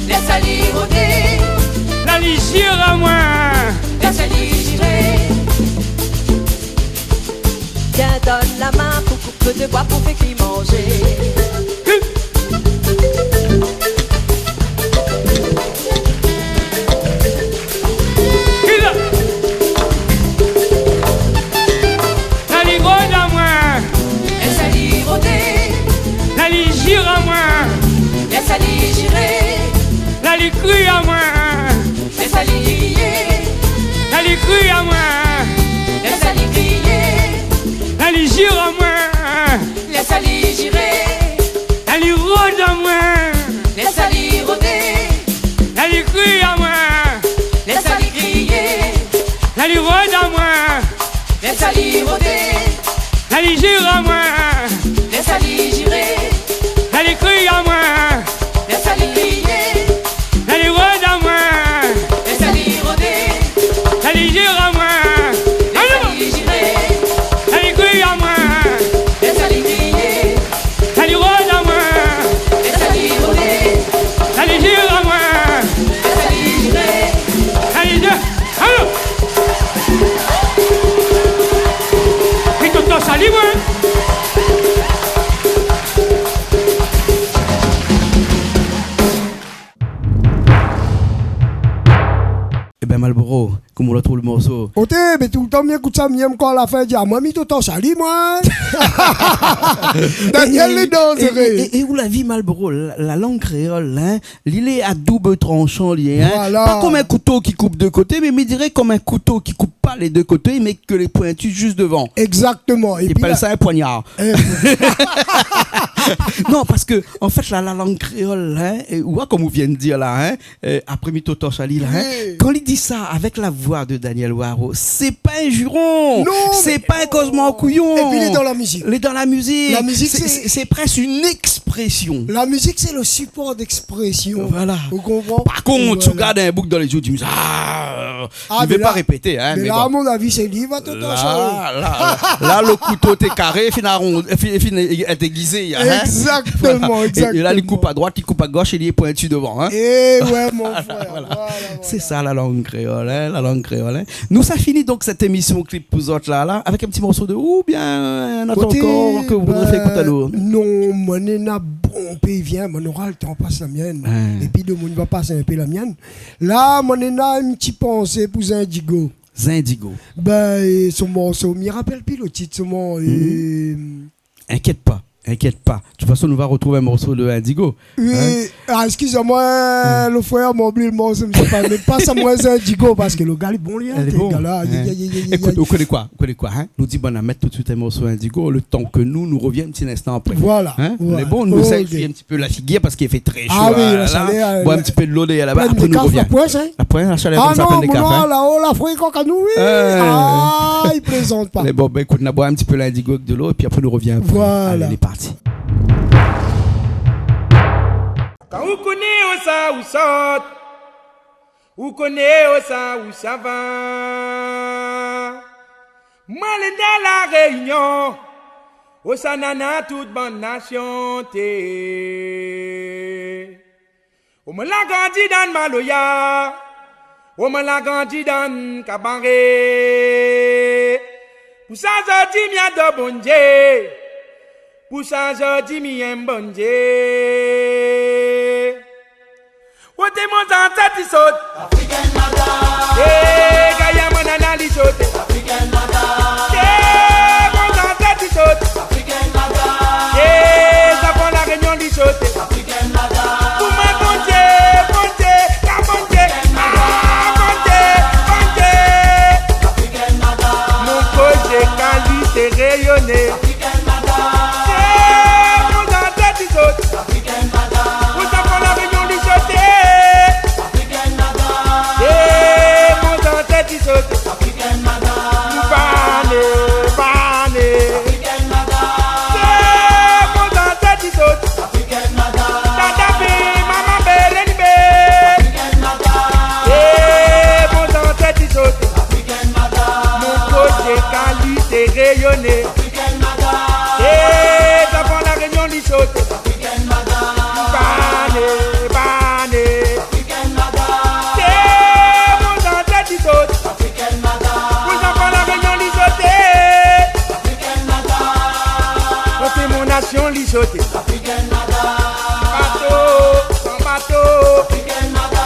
laisse aller rôder, la li jure à moi. laisse aller girer. Tiens, donne la main pour coupe de bois pour faire qu'il manger. Allez crier à moi. Laisse-les crier. Allez crier à moi. Laisse-les crier. Allez gire à moi. Laisse-les girer. Allez rôde à moi. Laisse-les rôder. Allez crier à moi. Laisse-les crier. Allez rôde à moi. Laisse-les rôder. Allez gire à moi. Laisse-les girer. Allez crier à moi. Laisse-les crier. Allez rôde à moi. Laisse-les rôder. Allez gire à moi. Laisse-les girer. Allez crier à moi. Laisse-les crier. Allez rôde à moi. Laisse-les rôder. Allez gire à moi. Laisse-les girer. Allez deux. Allô. Et tout ça libre. Eh ben Malboro, comment on retrouve le morceau? Côté, mais tout le temps, bien écoute ça, mieux encore la fin, dire, moi, mi tout le temps, salut, moi. Daniel les dents, et où la vie Malboro, la langue créole, hein, il est à double tranchant, lié, hein. Voilà. Pas comme un couteau qui coupe deux côtés, mais je dirais comme un couteau qui coupe pas les deux côtés, mais que les pointus juste devant. Exactement. Et Il puis, appelle ça un poignard. Eh, Non, parce que, en fait, la langue créole, hein, ou comme vous venez de dire là, hein, après Mito Chali, là, hein, Oui. quand il dit ça avec la voix de Daniel Waro, c'est pas un juron, Non, c'est mais- pas un cosmo couillon. Et puis il est dans la musique. Il est dans la musique. La musique, c'est presque une expression. La musique, c'est le support d'expression. Voilà. Vous comprenez? Par contre, tu Voilà. regardes un bouc dans les yeux, tu me dis, il ne mais veut pas là- répéter, hein, Mais mais là, bon. à mon avis, c'est lui, va tout en changer. Là, le couteau t'est carré, est aiguisé. Hein? Exactement, Et là, il exactement. coupe à droite, il coupe à gauche, et il est pointu devant. Hein? Eh ouais, mon frère. Voilà. Voilà, C'est ça la langue créole, hein, la langue créole. Hein. Nous, ça finit donc cette émission clip pour autres là, avec un petit morceau de ou bien un autre Côté, encore que vous voudrez faire écouter à nous. Non, mon n'a bon pays vient, mon aura le temps passe la mienne. Ouais. Et puis de mon va passer un peu la mienne. Là, mon n'a une petite pensée pour Zindigo. Zindigo. Ben, et son morceau, je me rappelle plus le titre, son Inquiète pas. De toute façon, nous va retrouver un morceau de Indigo. Oui, excusez-moi, le frère m'a oublié le morceau, je sais pas, mais pas ça moi Zindigo parce que le gars est bon lien. Elle est bon. Là, Écoute, vous connaissez quoi? Hein? Nous dit bon, on va mettre tout de suite un morceau Indigo, le temps que nous reviennent un petit instant après. Voilà. Hein? Voilà. On est bon, nous Ok. sacrifier un petit peu la figure parce qu'il fait très chaud. Ah oui, la là. chaleur, Bois un petit peu de l'eau là-bas, Plein après de nous café, revient. la pointe, hein? La pointe, la chaleur Ah comme ça, non, plein de mon café. noir, Hein? là-haut, l'Afrique, quand nous, oui. Ah, il plaisante pas. Mais bon, ben écoute, on a boit un petit peu l'indigo avec de l'eau et puis après nous revient après. Voilà. Allez, on est parti. Quand vous connaissez où ça ou sort, vous connaissez où ça va. Moi, les dans la réunion, où ça nana toute bonne nation t'es. On me l'a grandi dans le Maloya, on me l'a grandi dans le Cabaret. Pour ça, je dis, mia de bon Dieu. Pour ça, je dis, mia bon Dieu. Où t'es mon tante, tu sautes. African Mada. Eh, Gaïa, mon analyse saute. African Mada. Eh, mon tante, tu sautes. African Mada. Eh, ça prend la réunion, du saute. African Mada. Pour ma bon Dieu, la bon Dieu. Ah, bon Dieu. African Mada. Mon projet qualité rayonné. African Mada. Eh, mon tante, tu sautes. African Mada. Où ça prend la réunion, du saute. African Mada. Eh, mon tante, tu sautes. African Mada. Bane. African Mada. Eh, mon tante, tu sautes. African Mada. Tata be, mama be, reni be. African Mada. Eh, mon tante, tu sautes. African Mada. Mon côté qualité rayonné. African Mada. Eh, ça prend la réunion, du saute. African Mada. Bane. African Mada. Eh, mon tante, tu sautes. African Mada. Où ça prend la réunion, du saute. African Mada. C'est mon nation, du saute. African Mada. Sans bateau. African Mada.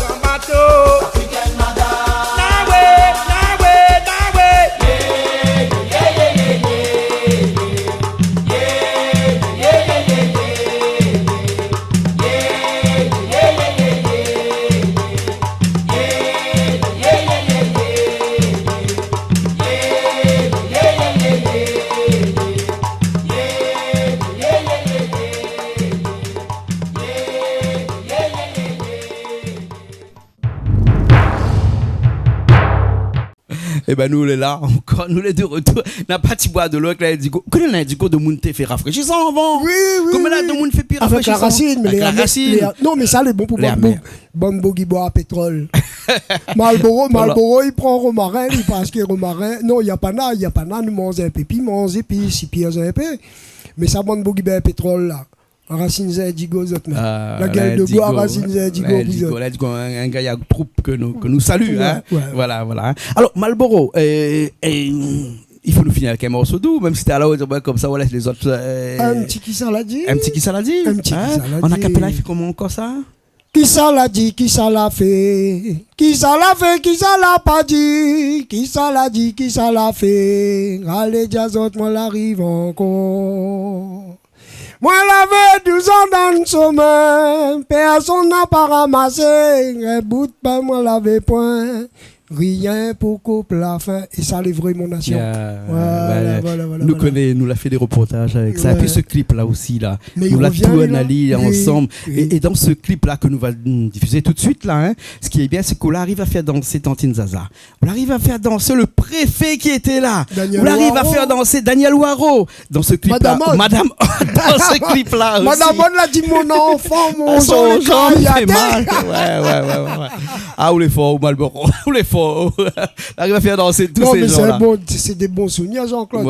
Sans bateau. African Mada. Nawe. Et ben nous, on est là, encore, nous les deux retour. N'a pas petit bois de l'eau avec l'indigo. Connais l'indigo de monde fait rafraîchissant avant? Oui. Comme là, de monde fait pire avec la racine. Mais la racine. Non, mais ça, les bons pour bon bogi bois à pétrole. Marlboro, il prend romarin, il passe que romarin. Non, il n'y a pas là, nous mange un peu, puis mange et puis si pire un peu. Mais ça, bon bogi bois à pétrole là. Racine Zindigo, la gueule de bois, Racine Zindigo. Un gars, il y a un groupe que nous salue. Hein? Ouais. Voilà. Alors, Marlboro, il faut nous finir avec un morceau doux, même si t'es à la hauteur comme ça, on laisse les autres. Un petit qui ça l'a dit. On a capella, il fait comment encore ça? Qui ça l'a dit, qui ça l'a fait? Qui ça l'a fait, qui ça l'a pas dit? Qui ça l'a dit, qui ça l'a fait? Allez, Jazot, moi l'arrive encore. Moi l'avais 12 ans dans le sommeil, personne n'a pas ramassé, un bout de pain, moi l'avais point. Rien pour couper la fin et ça livrer mon nation. Voilà. Nous l'a fait des reportages avec ça. Et puis ce clip là aussi là, mais nous l'a tout analysé ensemble. Et dans ce clip là que nous va diffuser tout de suite là, ce qui est bien, c'est qu'on arrive à faire danser Tantine Zaza. On arrive à faire danser le préfet qui était là. On arrive à faire danser Daniel Ouaro dans ce clip là. Madame dans ce clip là aussi. Madame on l'a dit mon enfant, mon son fait mal. Ouais. Ah, où les fort, au Marlboro, où les fort. On arrive à faire danser tous ces gens-là. Non, mais c'est des bons souvenirs, Jean-Claude.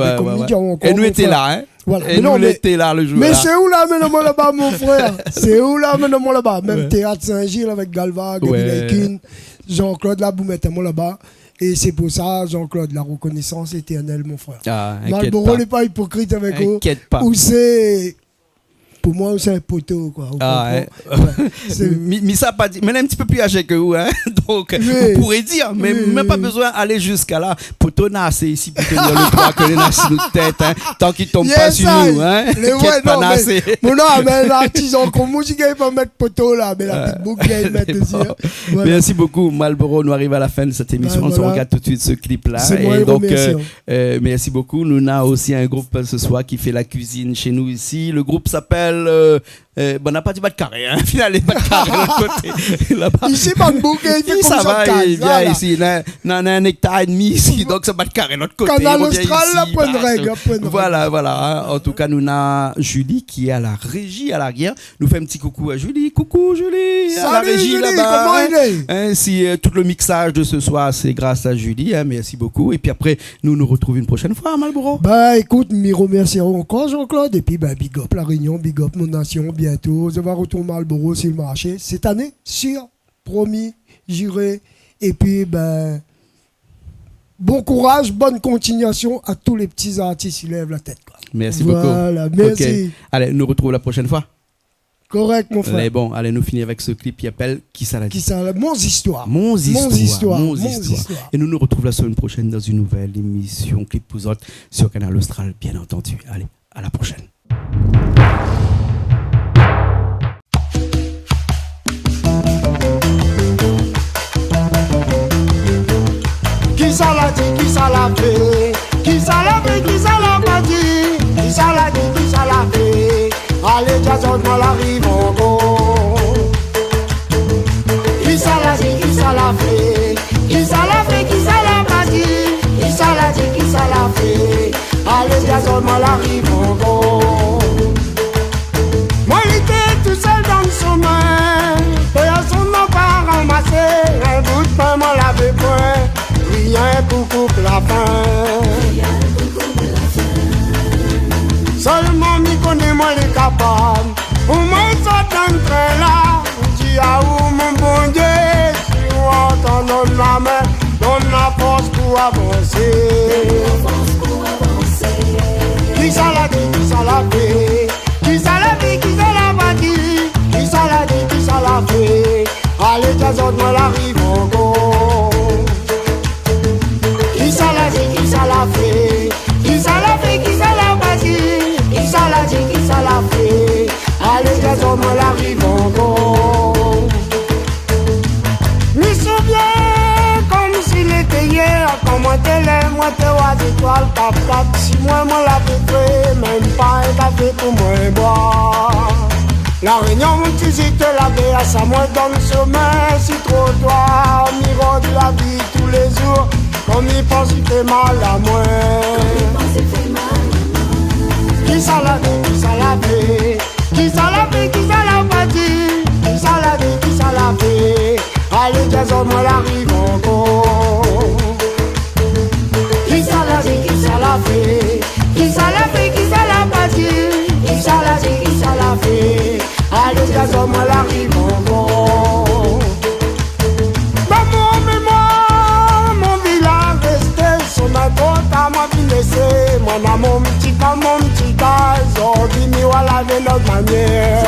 Et nous étions là, hein. Voilà. Et nous étions là le jour. Mais c'est où là, maintenant là-bas, mon frère? C'est où là, maintenant là-bas? Même Théâtre Saint-Gilles avec Galva, Gabi Laikin, Jean-Claude là, vous mettez moi là-bas. Et c'est pour ça, Jean-Claude, la reconnaissance éternelle, mon frère. Marlboro n'est pas hypocrite avec eux. Inquiète pas. Ou c'est... Pour moi, c'est un poteau, quoi. Mais ça pas dit. Mais un petit peu plus âgé que vous, hein. Donc, vous pourrez dire, mais même pas besoin d'aller jusqu'à là. Poteau n'a assez ici pour tenir le poids que les n'a sur notre tête, hein. Tant qu'il tombe pas sur nous, hein. Mon nom, mais l'artisan, comme moi, je ne pas mettre poteau là, mais la petite boucle, il mettre aussi. Merci beaucoup, Marlboro. Nous arrivons à la fin de cette émission. On se regarde tout de suite ce clip-là. Et donc, merci beaucoup. Nous avons aussi un groupe ce soir qui fait la cuisine chez nous ici. Le groupe s'appelle on n'a pas dit bas de carré, hein. Finalement, les bas de carré de l'autre côté. Ici, Bambouke, il fait ça comme va, ça. Il vient ici, on a un hectare et demi ici, donc ça bas de carré de l'autre côté. Canal Austral, la bonne règle. Voilà. Hein. En tout cas, nous avons Julie qui est à la régie, à l'arrière. Nous fait un petit coucou à Julie. Coucou Julie, à la régie Julie, là-bas. Comment il est? Si tout le mixage de ce soir, c'est grâce à Julie. Hein. Merci beaucoup. Et puis après, nous retrouvons une prochaine fois à Marlboro. Bah écoute, m'y remercierons encore, Jean-Claude. Et puis, big up la Réunion, big up mon nation. Bientôt, je vais retourner Marlboro sur le marché cette année, sûr, promis, juré. Et puis, bon courage, bonne continuation à tous les petits artistes qui lèvent la tête. Quoi. Merci beaucoup. Voilà, merci. Okay. Allez, nous retrouvons la prochaine fois. Correct, mon frère. Allez, bon, nous finir avec ce clip qui appelle Qui ça l'a dit? Mon histoire. Mon histoire. Et nous retrouvons la semaine prochaine dans une nouvelle émission Clip pour autres sur Canal Austral, bien entendu. Allez, à la prochaine. Qui ça l'a dit, qui ça l'a fait? Qui ça l'a fait, qui ça l'a pas dit? Qui ça l'a dit, qui ça l'a fait? Allez, Jason, moi l'arrive encore. Qui ça l'a dit, qui ça l'a fait? Qui ça l'a fait, qui ça l'a pas dit? Qui ça l'a dit, qui ça l'a fait? Allez, Jason, moi l'arrive encore. Moi, il était tout seul dans le sommeil. Personne n'a pas ramassé. Un bout de pain, moi l'avais point. Rien pour couper la faim. Seulement m'y connais moi les capables. Pour moi ça t'entrer là. Dis à où mon bon Dieu. Si on t'en donne la main, donne la force pour avancer. Qui ça l'a dit, qui ça l'a fait? Qui ça l'a dit, qui ça l'a pas dit? Qui ça l'a dit, qui ça l'a fait? Allez Jason, moi l'arrive encore. Qui ça l'a dit, qui ça l'a fait? Qui ça l'a fait, qui ça l'a pas dit? Qui ça l'a dit, qui ça l'a fait? Allez, Jason, moi l'arrive encore. Me souviens comme s'il était hier. Quand moi t'es là, moi t'es aux étoiles, cap. Si moi l'avais fait, même pas un café pour moi boire. La réunion, mon petit zite, la vie à sa moi dans le sommeil. Si trottoir, miro de la vie tous les jours. Comme il pense qu'il fait mal à moi. Qui ça l'a dit, qui ça l'a fait? Qui ça l'a fait, qui ça l'a pas dit? Qui ça l'a dit, qui ça l'a fait? Allez, Jason, moi l'arrive encore. Qui ça l'a dit, qui ça l'a fait? Qui ça l'a fait, qui ça l'a pas dit? Qui ça l'a dit, qui ça l'a fait? Allez, Jason, moi l'arrive encore. Dans mon mémoire, mon village resté sur ma côte à moi qui laissé. Moi, dans mon petit cas, mon petit cas, dis-moi voilà de notre manière.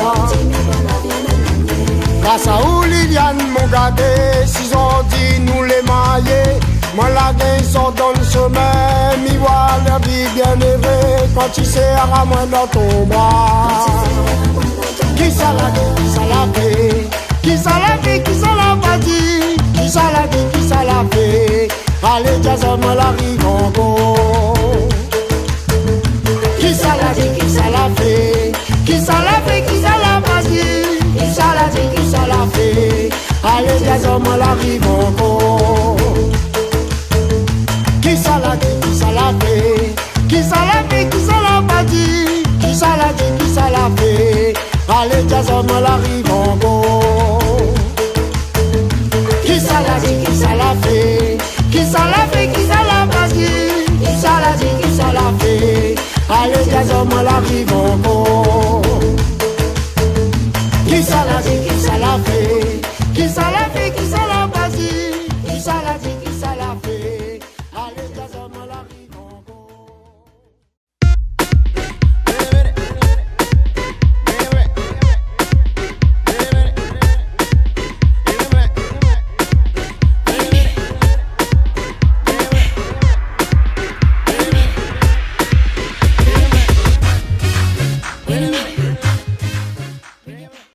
Grâce à Ouliviane, mon gardé, s'ils ont dit nous les mailler. Moi la gagne sort dans le chemin, mi voit leur vie bien élevée. Quand tu serres à moi dans ton bras. Qui ça l'a dit, qui ça l'a fait? Qui ça l'a fait, qui ça l'a pas dit? Qui ça l'a dit, qui ça l'a fait? Allez, Jason, moi l'arrive encore. Qui ça l'a dit, qui ça l'a fait? Qui ça l'a fait, qui ça l'a pas dit? Qui ça l'a dit, qui ça l'a fait? Allez, Jason, moi l'arrive encore. Qui ça l'a dit, qui ça l'a fait? Qui ça l'a fait, qui ça l'a pas dit? Qui ça l'a dit, qui ça l'a fait? Allez, Jason, moi l'arrive encore. Qui ça l'a dit, qui ça l'a fait? Qui ça l'a fait, qui ça l'a pas dit? Qui ça l'a dit, qui ça l'a fait? Allez, Jason, moi l'arrive encore. Qui ça l'a dit, qui ça l'a fait? Qui ça l'a fait, qui ça l'a